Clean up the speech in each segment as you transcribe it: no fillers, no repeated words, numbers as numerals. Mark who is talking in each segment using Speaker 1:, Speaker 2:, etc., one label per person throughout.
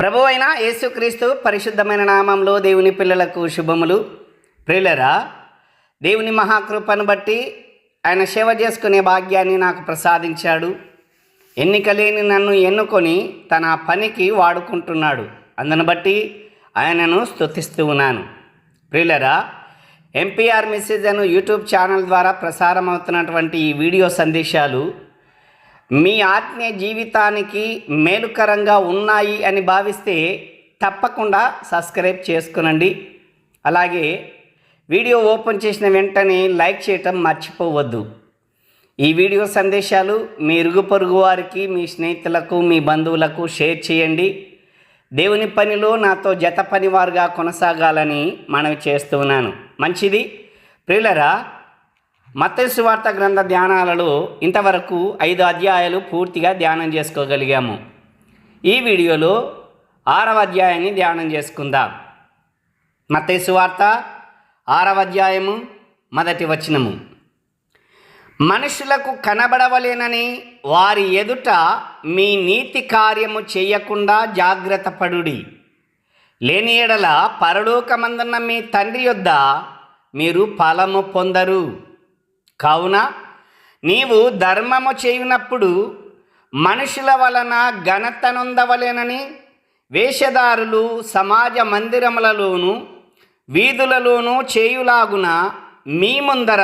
Speaker 1: ప్రభువైన యేసుక్రీస్తు పరిశుద్ధమైన నామంలో దేవుని పిల్లలకు శుభములు. ప్రియులరా, దేవుని మహాకృపను బట్టి ఆయన సేవ చేసుకునే భాగ్యాన్ని నాకు ప్రసాదించాడు. ఎన్నిక లేని నన్ను ఎన్నుకొని తన పనికి వాడుకుంటున్నాడు. అందును బట్టి ఆయనను స్తుతిస్తూ ఉన్నాను. ప్రియులరా, ఎంపీఆర్ మెసేజ్ అను యూట్యూబ్ ఛానల్ ద్వారా ప్రసారం అవుతున్నటువంటి ఈ వీడియో సందేశాలు మీ ఆత్మీయ జీవితానికి మేలుకరంగా ఉన్నాయి అని భావిస్తే తప్పకుండా సబ్స్క్రైబ్ చేసుకునండి. అలాగే వీడియో ఓపెన్ చేసిన వెంటనే లైక్ చేయటం మర్చిపోవద్దు. ఈ వీడియో సందేశాలు మీ ఇరుగు పొరుగు వారికి, మీ స్నేహితులకు, మీ బంధువులకు షేర్ చేయండి. దేవుని పనిలో నాతో జత పనివారుగా కొనసాగాలని మనవి చేస్తున్నాను. మంచిది. ప్రియులరా, మత్తయి సువార్త గ్రంథ ధ్యానాలలో ఇంతవరకు 5 అధ్యాయాలు పూర్తిగా ధ్యానం చేసుకోగలిగాము. ఈ వీడియోలో 6వ అధ్యాయాన్ని ధ్యానం చేసుకుందాం. మత్తయి సువార్త 6వ అధ్యాయము 1వ వచనము. మనుషులకు కనబడవలేనని వారి ఎదుట మీ నీతి కార్యము చేయకుండా జాగ్రత్త పడుడి. లేని ఎడల పరలోకమందున్న మీ తండ్రి యొద్ద మీరు ఫలము పొందరు. కావున నీవు ధర్మము చేయునప్పుడు మనుషుల వలన ఘనత నొందవలెనని వేషధారులు సమాజ మందిరములలోను వీధులలోనూ చేయులాగున మీ ముందర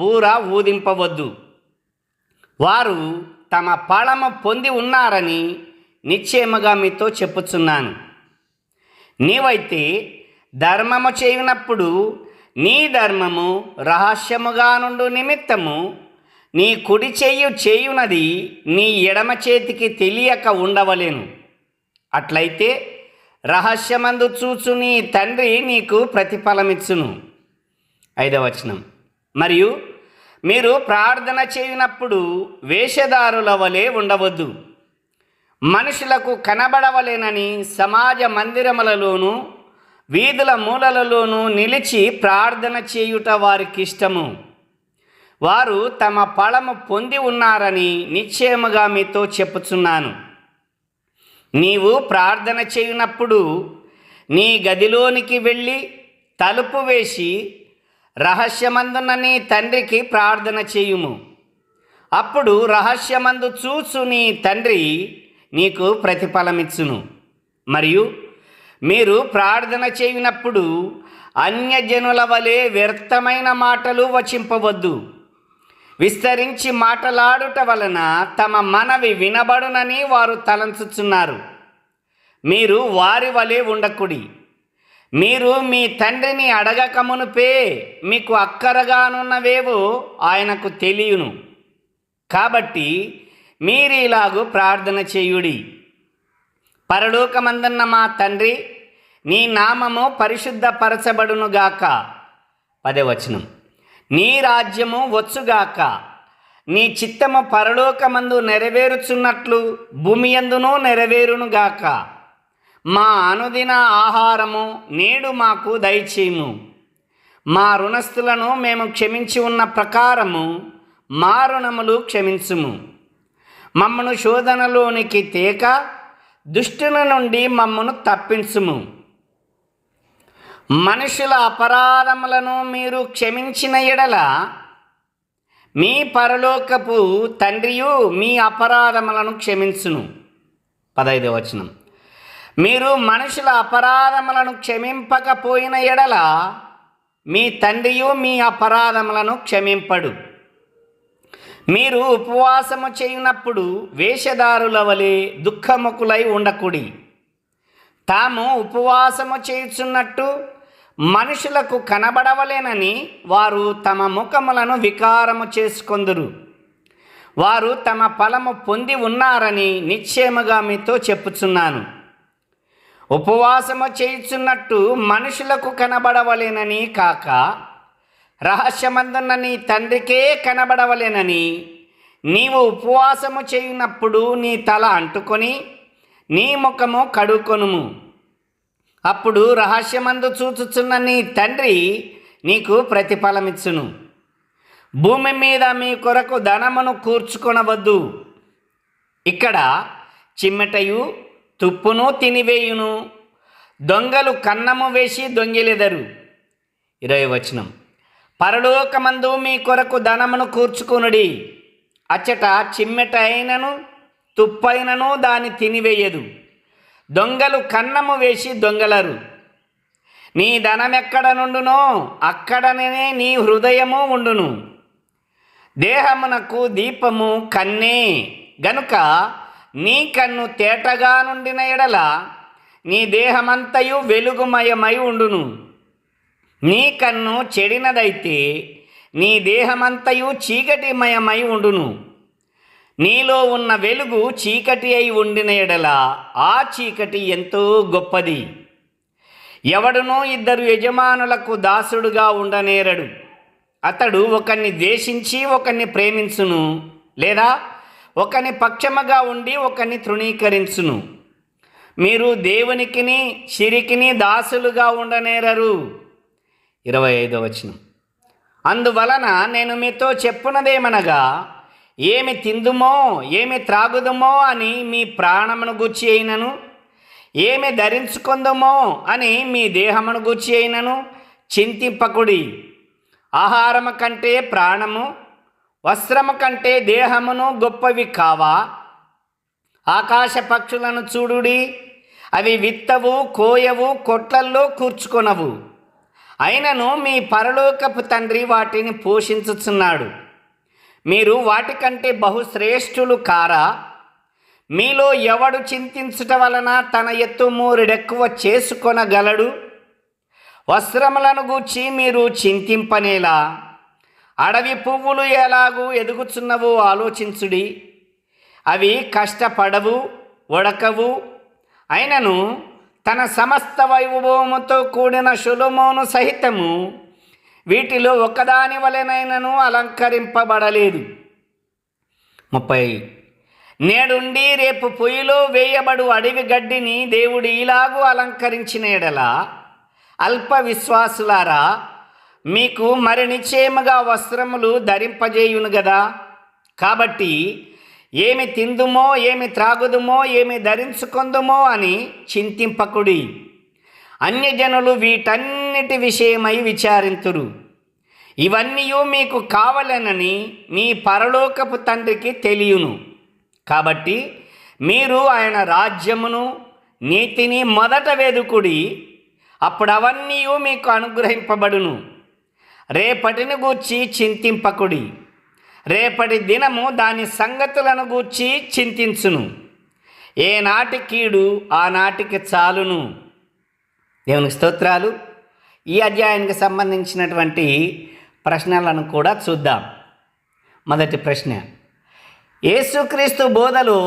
Speaker 1: బూర ఊదింపవద్దు. వారు తమ ఫలము పొంది ఉన్నారని నిశ్చయముగా మీతో చెప్పుచున్నాను. నీవైతే ధర్మము చేయునప్పుడు నీ ధర్మము రహస్యముగా నుండు నిమిత్తము నీ కుడి చెయ్యి చేయునది నీ ఎడమ చేతికి తెలియక ఉండవలెను. అట్లయితే రహస్యమందు చూచు నీ తండ్రి నీకు ప్రతిఫలమిచ్చును. 5వ వచనం. మరియు మీరు ప్రార్థన చేయునప్పుడు వేషధారుల వలె ఉండవద్దు, మనుషులకు కనబడవలేనని సమాజ మందిరములలోనూ వీధుల మూలలలోనూ నిలిచి ప్రార్థన చేయుట వారికి ఇష్టము. వారు తమ ఫలము పొంది ఉన్నారని నిశ్చయముగా మీతో చెప్పుచున్నాను. నీవు ప్రార్థన చేయునప్పుడు నీ గదిలోనికి వెళ్ళి తలుపు వేసి రహస్యమందున్న నీ తండ్రికి ప్రార్థన చేయుము. అప్పుడు రహస్యమందు చూచు నీ తండ్రి నీకు ప్రతిఫలమిచ్చును. మరియు మీరు ప్రార్థన చేయునప్పుడు అన్యజనుల వలె వ్యర్థమైన మాటలు వచింపవద్దు. విస్తరించి మాటలాడుట వలన తమ మనవి వినబడునని వారు తలంచుచున్నారు. మీరు వారి వలె ఉండకుడి. మీరు మీ తండ్రిని అడగక మునుపే మీకు అక్కరగానున్నవేవో ఆయనకు తెలియను. కాబట్టి మీరిలాగు ప్రార్థన చేయుడి. పరలోకమందున్న మా తండ్రి, నీ నామము పరిశుద్ధపరచబడునుగాక. 10వ వచనం. నీ రాజ్యము వచ్చుగాక. నీ చిత్తము పరలోకమందు నెరవేరుచున్నట్లు భూమి యందును నెరవేరునుగాక. మా అనుదిన ఆహారము నేడు మాకు దయచేయుము. మా రుణస్థులను మేము క్షమించి ఉన్న ప్రకారము మా రుణములు క్షమించుము. మమ్మను శోధనలోనికి తేక దుష్టుల నుండి మమ్మను తప్పించుము. మనుషుల అపరాధములను మీరు క్షమించిన ఎడల మీ పరలోకపు తండ్రియు మీ అపరాధములను క్షమించును. 15వ వచనం. మీరు మనుషుల అపరాధములను క్షమింపకపోయిన ఎడల మీ తండ్రియు మీ అపరాధములను క్షమింపడు. మీరు ఉపవాసము చేయునప్పుడు వేషధారుల వలె దుఃఖముఖులై ఉండకుడి. తాము ఉపవాసము చేయుచున్నట్టు మనుషులకు కనబడవలేనని వారు తమ ముఖములను వికారము చేసుకొందురు. వారు తమ ఫలము పొంది ఉన్నారని నిశ్చయముగా మీతో చెప్పుచున్నాను. ఉపవాసము చేయుచున్నట్టు మనుషులకు కనబడవలేనని కాక రహస్యమందున్న నీ తండ్రికే కనబడవలెనని నీవు ఉపవాసము చేయునప్పుడు నీ తల అంటుకొని నీ ముఖము కడుకొనుము. అప్పుడు రహస్యమందు చూచుచున్న నీ తండ్రి నీకు ప్రతిఫలమిచ్చును. భూమి మీద మీ కొరకు ధనమును కూర్చుకొనవద్దు. ఇక్కడ చిమ్మెటయు తుప్పును తినివేయును, దొంగలు కన్నము వేసి దొంగిలెదరు. 20వ వచనం. పరలోకమందు మీ కొరకు ధనమును కూర్చుకొనుడి, అచ్చట చిమ్మెట అయినను తుప్పైనను దాన్ని తినివేయదు, దొంగలు కన్నము వేసి దొంగలరు. నీ ధనమెక్కడ నుండునో అక్కడనే నీ హృదయము ఉండును. దేహమునకు దీపము కన్నే గనుక నీ కన్ను తేటగా నుండిన ఎడల నీ దేహమంతయు వెలుగుమయమై ఉండును. నీ కన్ను చెడినదైతే నీ దేహమంతయు చీకటిమయమై ఉండును. నీలో ఉన్న వెలుగు చీకటి అయి ఉండిన ఎడల ఆ చీకటి ఎంతో గొప్పది. ఎవడునూ 2 యజమానులకు దాసుడుగా ఉండనేరడు. అతడు ఒకరిని ద్వేషించి ఒకరిని ప్రేమించును, లేదా ఒకని పక్షముగా ఉండి ఒకరిని తృణీకరించును. మీరు దేవునికిని సిరికిని దాసులుగా ఉండనేరరు. 25వ వచనం. అందువలన నేను మీతో చెప్పున్నదేమనగా, ఏమి తిందుమో ఏమి త్రాగుదుమో అని మీ ప్రాణమును గూర్చి అయినను, ఏమి ధరించుకుందుమో అని మీ దేహమును గూర్చి అయినను చింతింపకుడి. ఆహారము కంటే ప్రాణము, వస్త్రము కంటే దేహమును గొప్పవి కావా? ఆకాశ పక్షులను చూడుడి, అవి విత్తవు, కోయవు, కొట్లల్లో కూర్చుకొనవు, అయినను మీ పరలోకపు తండ్రి వాటిని పోషించుచున్నాడు. మీరు వాటికంటే బహుశ్రేష్ఠులు కారా? మీలో ఎవడు చింతించుట వలన తన ఎత్తు మూరెడెక్కువ చేసుకొనగలడు? వస్త్రములను గూర్చి మీరు చింతింపనేలా? అడవి పువ్వులు ఎలాగూ ఎదుగుచున్నవో ఆలోచించుడి. అవి కష్టపడవు, ఉడకవు, అయినను తన సమస్త వైభవముతో కూడిన సొలొమోను సహితము వీటిలో ఒకదాని వలెనైనను అలంకరింపబడలేదు. 30. నేడుండి రేపు పొయ్యిలో వేయబడు అడవి గడ్డిని దేవుడు ఇలాగూ అలంకరించిన ఎడల, అల్ప విశ్వాసులారా, మీకు మరి నిశ్చయముగా వస్త్రములు ధరింపజేయును గదా. కాబట్టి ఏమి తిందుమో ఏమి త్రాగుదుమో ఏమి ధరించుకొందుమో అని చింతింపకుడి. అన్యజనులు వీటన్నిటి విషయమై విచారింతురు. ఇవన్నీ మీకు కావలెనని మీ పరలోకపు తండ్రికి తెలియను. కాబట్టి మీరు ఆయన రాజ్యమును నీతిని మొదట వెదుకుడి, అప్పుడు అవన్నీ మీకు అనుగ్రహింపబడును. రేపటిని గూర్చి చింతింపకుడి, రేపటి దినము దాని సంగతులను గూర్చి చింతించును. ఏనాటి కీడు ఆనాటికి చాలును. దేవునికి స్తోత్రాలు. ఈ అధ్యాయానికి సంబంధించినటువంటి ప్రశ్నలను కూడా చూద్దాం. మొదటి ప్రశ్న, యేసుక్రీస్తు బోధలో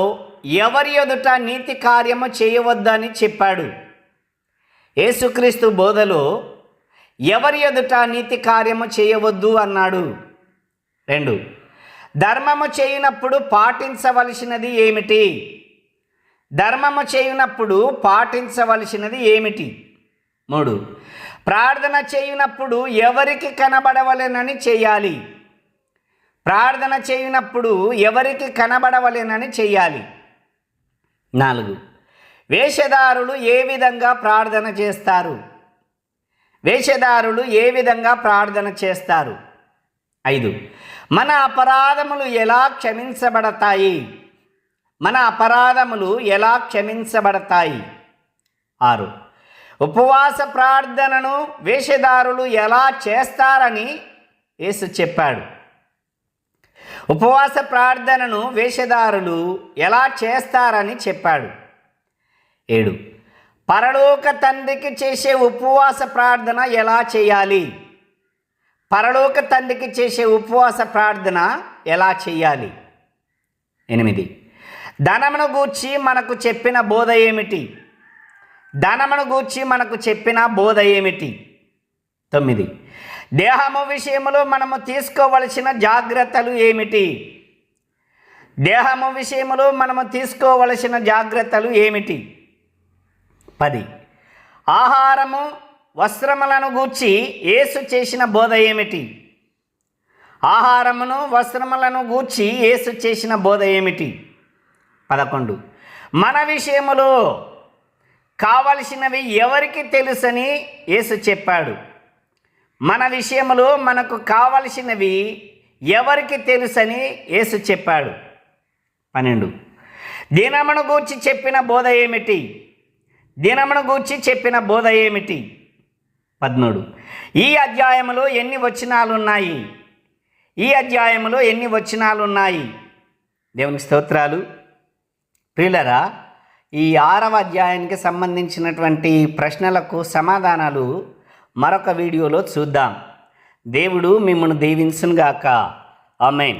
Speaker 1: ఎవరి ఎదుట నీతి కార్యము చేయవద్దని చెప్పాడు? యేసుక్రీస్తు బోధలో ఎవరి ఎదుట నీతి కార్యము చేయవద్దు అన్నాడు? 2, ధర్మము చేయనప్పుడు పాటించవలసినది ఏమిటి? ధర్మము చేయనప్పుడు పాటించవలసినది ఏమిటి? 3, ప్రార్థన చేయనప్పుడు ఎవరికి కనబడవలెనని చేయాలి? ప్రార్థన చేయనప్పుడు ఎవరికి కనబడవలెనని చేయాలి? 4, వేషధారులు ఏ విధంగా ప్రార్థన చేస్తారు? వేషధారులు ఏ విధంగా ప్రార్థన చేస్తారు? 5, మన అపరాధములు ఎలా క్షమించబడతాయి? మన అపరాధములు ఎలా క్షమించబడతాయి? 6, ఉపవాస ప్రార్థనను వేషధారులు ఎలా చేస్తారని యేసు చెప్పాడు? ఉపవాస ప్రార్థనను వేషధారులు ఎలా చేస్తారని చెప్పాడు? 7, పరలోక తండ్రికి చేసే ఉపవాస ప్రార్థన ఎలా చేయాలి? పరలోక తండ్రికి చేసే ఉపవాస ప్రార్థన ఎలా చేయాలి? 8, ధనమును గూర్చి మనకు చెప్పిన బోధ ఏమిటి? ధనమును గూర్చి మనకు చెప్పిన బోధ ఏమిటి? 9, దేహము విషయంలో మనము తీసుకోవలసిన జాగ్రత్తలు ఏమిటి? దేహము విషయంలో మనము తీసుకోవలసిన జాగ్రత్తలు ఏమిటి? 10, ఆహారము వస్త్రములను గూర్చి యేసు చేసిన బోధ ఏమిటి? ఆహారమును వస్త్రములను గూర్చి యేసు చేసిన బోధ ఏమిటి? 11, మన విషయములో కావలసినవి ఎవరికి తెలుసని యేసు చెప్పాడు. మన విషయములో మనకు కావలసినవి ఎవరికి తెలుసని యేసు చెప్పాడు. 12. దినమును గూర్చి చెప్పిన బోధ ఏమిటి? దినమును గూర్చి చెప్పిన బోధ ఏమిటి? 13. ఈ అధ్యాయములో ఎన్ని వచనాలున్నాయి? ఈ అధ్యాయములో ఎన్ని వచనాలున్నాయి? దేవునికి స్తోత్రాలు. ప్రియులరా, ఈ 6వ అధ్యాయానికి సంబంధించినటువంటి ప్రశ్నలకు సమాధానాలు మరొక వీడియోలో చూద్దాం. దేవుడు మిమ్మల్ని దీవించునుగాక. ఆమేన్.